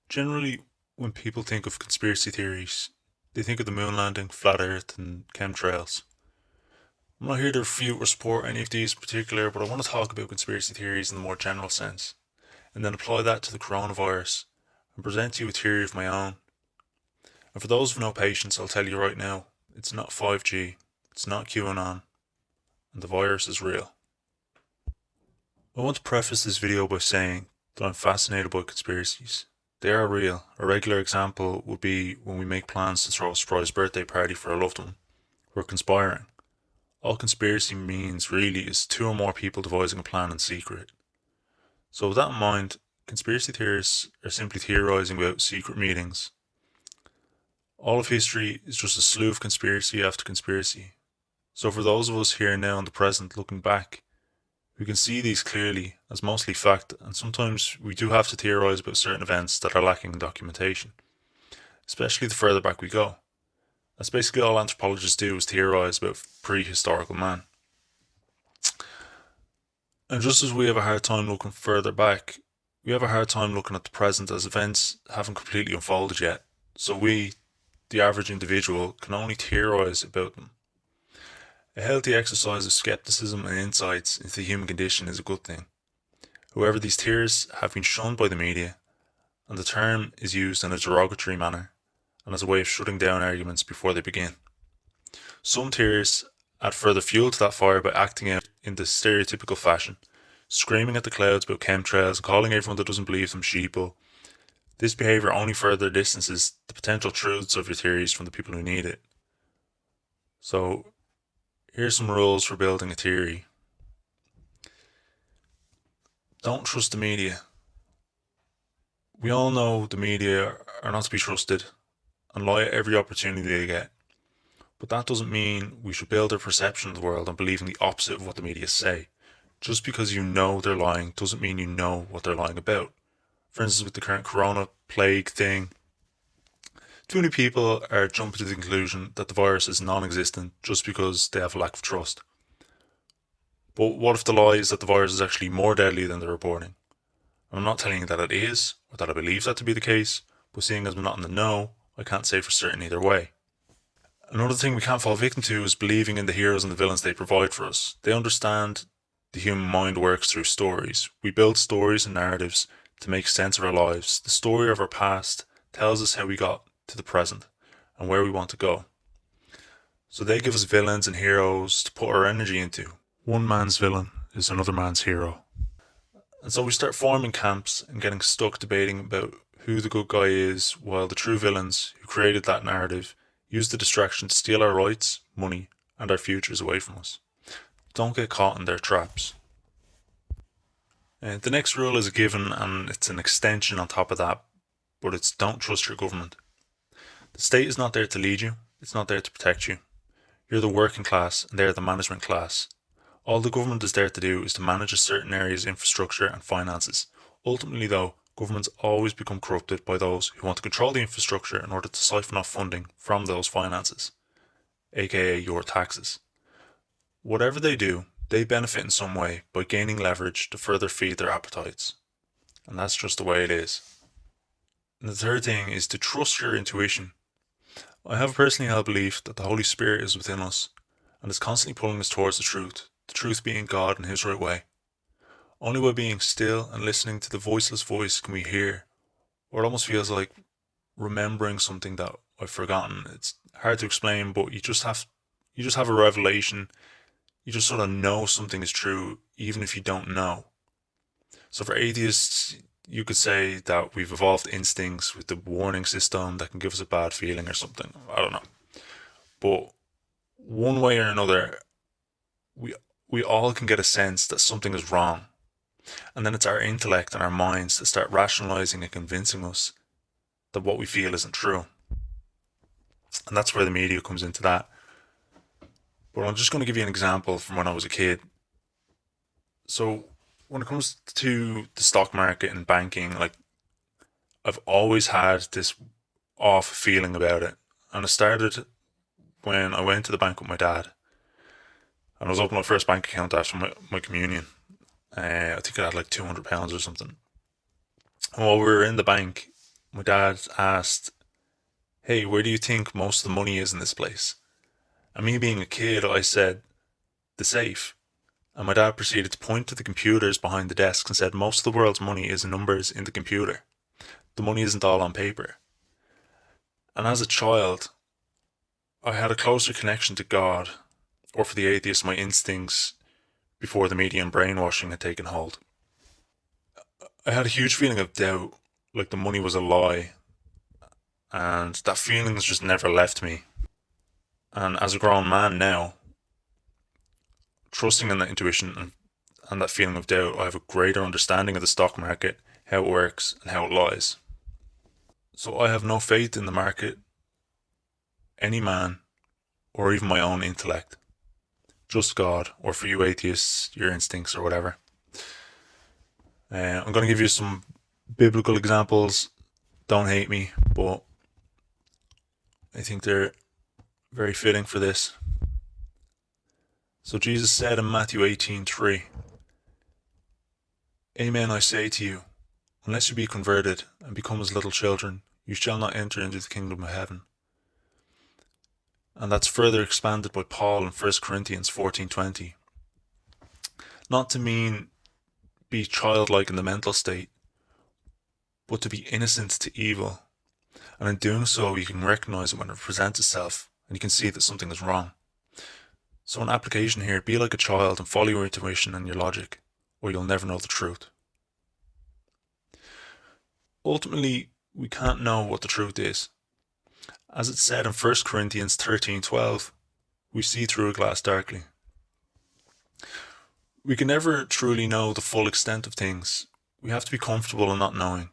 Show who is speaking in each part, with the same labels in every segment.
Speaker 1: Generally, when people think of conspiracy theories, they think of the moon landing, flat earth, and chemtrails. I'm not here to refute or support any of these in particular, but I want to talk about conspiracy theories in the more general sense, and then apply that to the coronavirus, and present to you a theory of my own. And for those with no patience, I'll tell you right now, it's not 5G, it's not QAnon, and the virus is real. I want to preface this video by saying that I'm fascinated by conspiracies. They are real. A regular example would be when we make plans to throw a surprise birthday party for a loved one. We're conspiring. All conspiracy means really is two or more people devising a plan in secret. So with that in mind, conspiracy theorists are simply theorizing about secret meetings. All of history is just a slew of conspiracy after conspiracy. So for those of us here now in the present looking back, we can see these clearly as mostly fact, and sometimes we do have to theorise about certain events that are lacking in documentation, especially the further back we go. That's basically all anthropologists do is theorise about prehistorical man. And just as we have a hard time looking further back, we have a hard time looking at the present as events haven't completely unfolded yet. So we, the average individual, can only theorise about them. A healthy exercise of skepticism and insights into the human condition is a good thing. However, these theories have been shunned by the media, and the term is used in a derogatory manner and as a way of shutting down arguments before they begin. Some theorists add further fuel to that fire by acting out in the stereotypical fashion, screaming at the clouds about chemtrails and calling everyone that doesn't believe them sheeple. This behaviour only further distances the potential truths of your theories from the people who need it. So, here's some rules for building a theory. Don't trust the media. We all know the media are not to be trusted and lie at every opportunity they get. But that doesn't mean we should build our perception of the world on believing the opposite of what the media say. Just because you know they're lying doesn't mean you know what they're lying about. For instance, with the current corona plague thing, too many people are jumping to the conclusion that the virus is non-existent just because they have a lack of trust. But what if the lie is that the virus is actually more deadly than they're reporting? I'm not telling you that it is, or that I believe that to be the case, but seeing as I'm not in the know, I can't say for certain either way. Another thing we can't fall victim to is believing in the heroes and the villains they provide for us. They understand the human mind works through stories. We build stories and narratives to make sense of our lives. The story of our past tells us how we got to the present and where we want to go. So they give us villains and heroes to put our energy into. One man's villain is another man's hero. And so we start forming camps and getting stuck debating about who the good guy is, while the true villains who created that narrative use the distraction to steal our rights, money, and our futures away from us. Don't get caught in their traps. The next rule is a given and it's an extension on top of that, but it's don't trust your government. The state is not there to lead you, it's not there to protect you. You're the working class and they're the management class. All the government is there to do is to manage a certain area's infrastructure and finances. Ultimately, though, governments always become corrupted by those who want to control the infrastructure in order to siphon off funding from those finances, aka your taxes. Whatever they do, they benefit in some way by gaining leverage to further feed their appetites. And that's just the way it is. And the third thing is to trust your intuition. I have a personally held belief that the Holy Spirit is within us and is constantly pulling us towards the truth being God in His right way. Only by being still and listening to the voiceless voice can we hear, or it almost feels like remembering something that I've forgotten. It's hard to explain, but you just have a revelation. You just sort of know something is true, even if you don't know. So for atheists, you could say that we've evolved instincts with the warning system that can give us a bad feeling or something. I don't know. But one way or another, we we all can get a sense that something is wrong. And then it's our intellect and our minds that start rationalizing and convincing us that what we feel isn't true. And that's where the media comes into that. But I'm just going to give you an example from when I was a kid. So when it comes to the stock market and banking, like I've always had this off feeling about it. And it started when I went to the bank with my dad. And I was opening my first bank account after my communion. I think I had like £200 or something. And while we were in the bank, my dad asked, "Hey, where do you think most of the money is in this place?" And me being a kid, I said, "The safe." And my dad proceeded to point to the computers behind the desk and said, "Most of the world's money is numbers in the computer. The money isn't all on paper." And as a child, I had a closer connection to God, or for the atheist, my instincts before the media and brainwashing had taken hold. I had a huge feeling of doubt, like the money was a lie, and that feeling has just never left me. And as a grown man now, trusting in that intuition and that feeling of doubt, I have a greater understanding of the stock market, how it works, and how it lies. So I have no faith in the market, any man, or even my own intellect. Just God, or for you atheists, your instincts or whatever. I'm going to give you some biblical examples. Don't hate me, but I think they're very fitting for this. So Jesus said in Matthew 18:3, "Amen, I say to you, unless you be converted and become as little children, you shall not enter into the kingdom of heaven." And that's further expanded by Paul in 1 Corinthians 14:20. Not to mean be childlike in the mental state, but to be innocent to evil. And in doing so, you can recognize it when it presents itself, and you can see that something is wrong. So an application here, be like a child and follow your intuition and your logic, or you'll never know the truth. Ultimately, we can't know what the truth is. As it's said in 1 Corinthians 13:12, we see through a glass darkly. We can never truly know the full extent of things. We have to be comfortable in not knowing.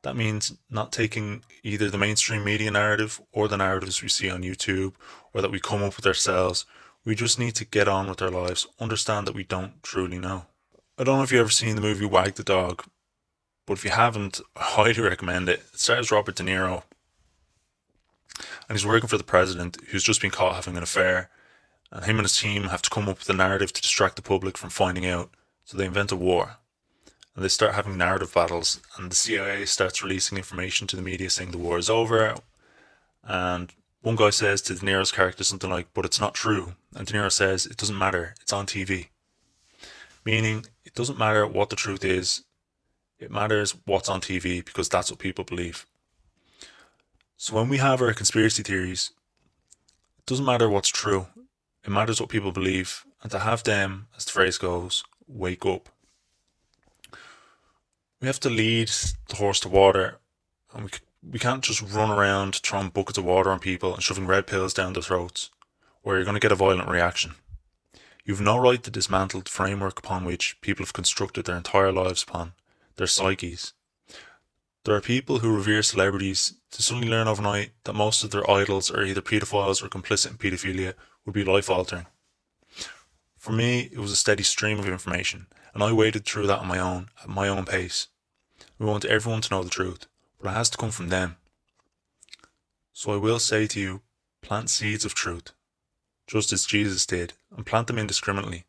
Speaker 1: That means not taking either the mainstream media narrative or the narratives we see on YouTube or that we come up with ourselves. We just need to get on with our lives, understand that we don't truly know. I don't know if you've ever seen the movie Wag the Dog, but if you haven't, I highly recommend it. It stars Robert De Niro, and he's working for the president who's just been caught having an affair, and him and his team have to come up with a narrative to distract the public from finding out, so they invent a war. And they start having narrative battles, and the CIA starts releasing information to the media saying the war is over, and one guy says to De Niro's character something like, "But it's not true," and De Niro says, "It doesn't matter, it's on TV." Meaning, it doesn't matter what the truth is, it matters what's on TV because that's what people believe. So when we have our conspiracy theories, it doesn't matter what's true, it matters what people believe, and to have them, as the phrase goes, wake up. We have to lead the horse to water, and we can't just run around throwing buckets of water on people and shoving red pills down their throats, or you're going to get a violent reaction. You've no right to dismantle the framework upon which people have constructed their entire lives upon, their psyches. There are people who revere celebrities to suddenly learn overnight that most of their idols are either paedophiles or complicit in paedophilia would be life altering. For me, it was a steady stream of information, and I waded through that on my own, at my own pace. We want everyone to know the truth, but it has to come from them. So I will say to you, plant seeds of truth, just as Jesus did, and plant them indiscriminately,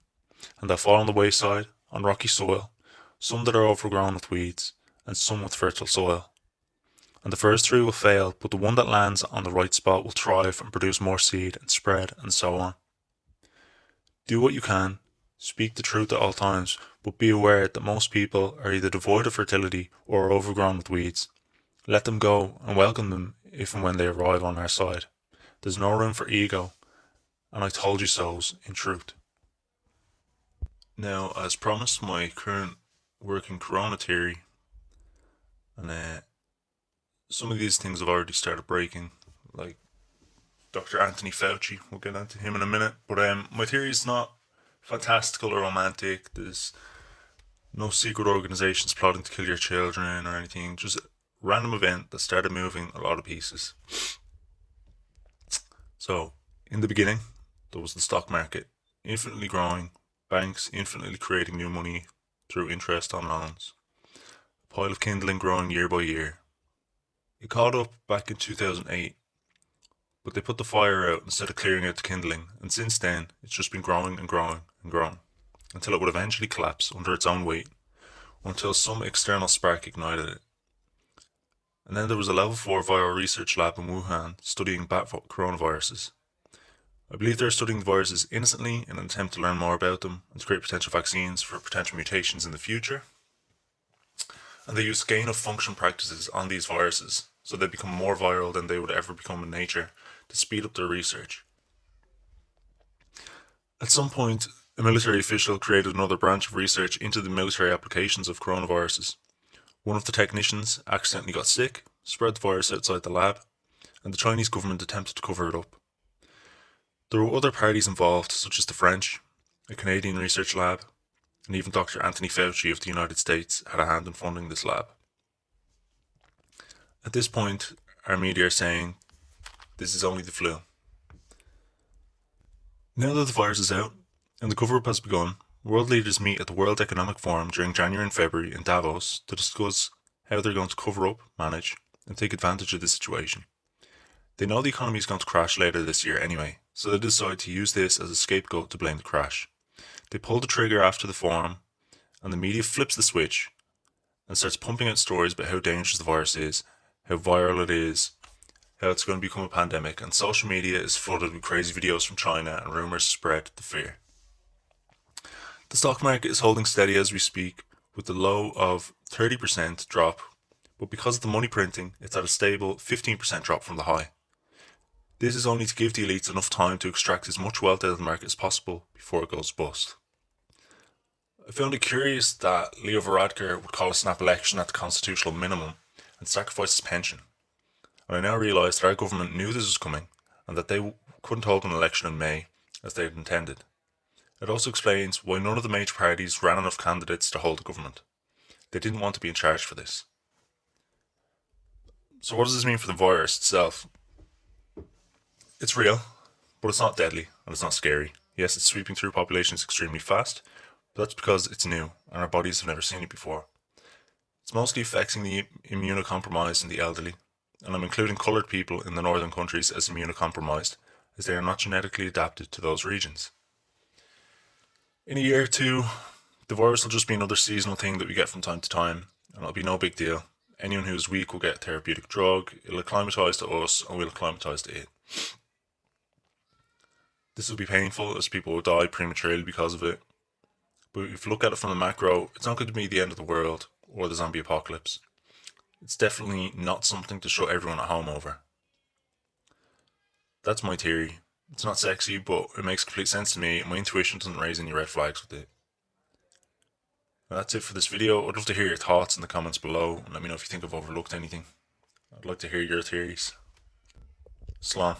Speaker 1: and they'll fall on the wayside, on rocky soil, some that are overgrown with weeds, and some with fertile soil. And the first three will fail, but the one that lands on the right spot will thrive and produce more seed and spread and so on. Do what you can, speak the truth at all times, but be aware that most people are either devoid of fertility or are overgrown with weeds. Let them go and welcome them if and when they arrive on our side. There's no room for ego, and I told you so's in truth. Now, as promised, my current working corona theory, and some of these things have already started breaking, like Dr. Anthony Fauci. We'll get into him in a minute, but my theory is not fantastical or romantic. There's no secret organizations plotting to kill your children or anything. Just a random event that started moving a lot of pieces. So, in the beginning, there was the stock market, infinitely growing, banks infinitely creating new money through interest on loans, a pile of kindling growing year by year. It caught up back in 2008, but they put the fire out instead of clearing out the kindling, and since then, it's just been growing and growing and growing, until it would eventually collapse under its own weight, until some external spark ignited it. And then there was a level 4 viral research lab in Wuhan studying bat coronaviruses. I believe they're studying the viruses innocently in an attempt to learn more about them and to create potential vaccines for potential mutations in the future. And they use gain of function practices on these viruses so they become more viral than they would ever become in nature to speed up their research. At some point, a military official created another branch of research into the military applications of coronaviruses. One of the technicians accidentally got sick, spread the virus outside the lab, and the Chinese government attempted to cover it up. There were other parties involved, such as the French, a Canadian research lab, and even Dr. Anthony Fauci of the United States had a hand in funding this lab. At this point, our media are saying this is only the flu. Now that the virus is out and the cover-up has begun, world leaders meet at the World Economic Forum during January and February in Davos to discuss how they're going to cover up, manage, and take advantage of the situation. They know the economy is going to crash later this year anyway, so they decide to use this as a scapegoat to blame the crash. They pull the trigger after the forum, and the media flips the switch and starts pumping out stories about how dangerous the virus is, how viral it is, how it's going to become a pandemic, and social media is flooded with crazy videos from China and rumours spread the fear. The stock market is holding steady as we speak, with a low of 30% drop, but because of the money printing, it's at a stable 15% drop from the high. This is only to give the elites enough time to extract as much wealth out of the market as possible before it goes bust. I found it curious that Leo Varadkar would call a snap election at the constitutional minimum and sacrifice his pension. And I now realise that our government knew this was coming and that they couldn't hold an election in May as they had intended. It also explains why none of the major parties ran enough candidates to hold the government. They didn't want to be in charge for this. So what does this mean for the virus itself? It's real, but it's not deadly and it's not scary. Yes, it's sweeping through populations extremely fast, but that's because it's new and our bodies have never seen it before. It's mostly affecting the immunocompromised and the elderly, and I'm including coloured people in the northern countries as immunocompromised, as they are not genetically adapted to those regions. In a year or two, the virus will just be another seasonal thing that we get from time to time, and it'll be no big deal. Anyone who is weak will get a therapeutic drug, it'll acclimatise to us, and we'll acclimatise to it. This will be painful as people will die prematurely because of it, but if you look at it from the macro, it's not going to be the end of the world or the zombie apocalypse. It's definitely not something to shut everyone at home over. That's my theory. It's not sexy, but it makes complete sense to me, and my intuition doesn't raise any red flags with it. Now that's it for this video. I'd love to hear your thoughts in the comments below, and let me know if you think I've overlooked anything. I'd like to hear your theories. Slán.